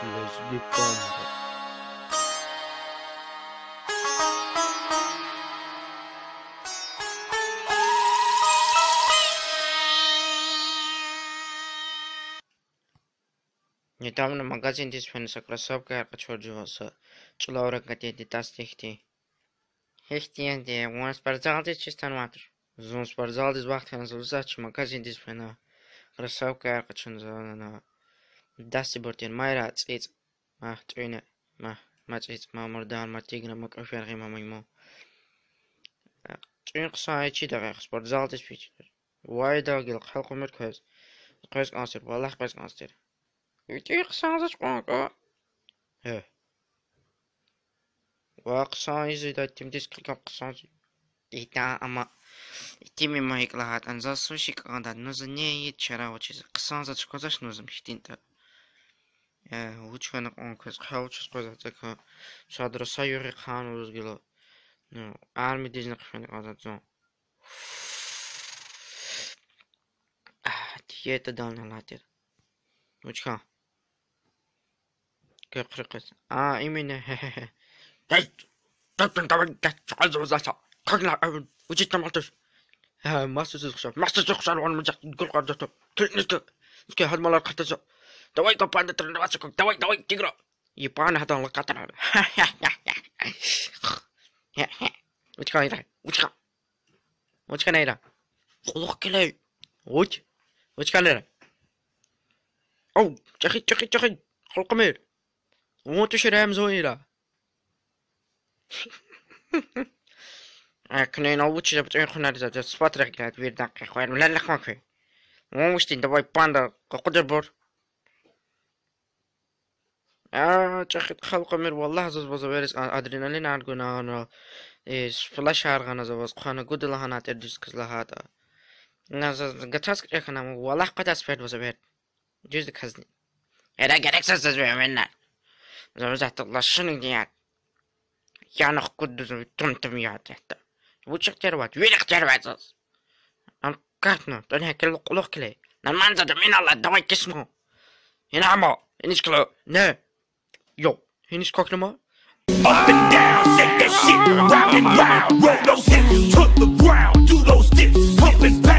Lezgi Humor. Недавно в магазин дисфенса кроссовка кочурживался. Чуловрак гадеди тастихти. Хехтиенде, он спортзалдиз чистан матр. Зон спортзалдиз вақт ханзулзач магазин дисфена. Кроссовка кочурживана. Дасти бортен майра цвиц. Ма тlуьнар. Ма цвиц. Ма мурдан, ма тигна, ма кроферги, ма майму. Тlуьнар қысай чидағақ спортзалдиз пичдер. Вайда гил қалқымыр квез. Квез қансыр, валлах квез қансыр. Тlуьнар қысаңыз қонға. Вақсаңыз да тимдес қылған қысаңыз. Ита ама. Тими майклахат анза суши қағанда нұзы не ет шара вучиз. Қысаңыз чықозаш нұзым хитинта. Вучхана он квез қаучыз қозақтақа. Шадра сайури қан ұзгілі. Арми дизні қыфені қазадзон. Диета дална латер. Вучха. Кэприкэс. Именно. Эй! Тапен таван тачазазаса. Кагла вучит тамалтыш. Мастер он мужик гулгардато. Тнисты. Ке хадмалар катаза. Давай капанда тренироваться, давай, тигра. Япан хадан лакатара. Вучка найда. Вучка найда. Холох келей. Вучка найда. Оу, чахи. Холкамер. Вот еще рам зоира. Кней научишься, потому что надо смотреть, как видно, как он лалахмакой. Мустин, давай панда, какой бор. Чахит халкамер, валлах, зазбазаверис, адреналин аргуна, но флаш аргана завоз, хана гудалахана тердискс лахата. Гатаск чахана, валлах кадас фед вазавер. Джуз казни. Это герексас зазвемена. Завзат лашын дият. Я нах кудду тунтам ят это. Вучик терват, вилик терватс. Катно, то не кел кулох клей. Нормально да минала, давай кисмо. Инамо, инишкло, не. Yo, инишкок нема. Up and down, shake that shit, round and round, roll those hips to the ground, do those dips, pump and pound.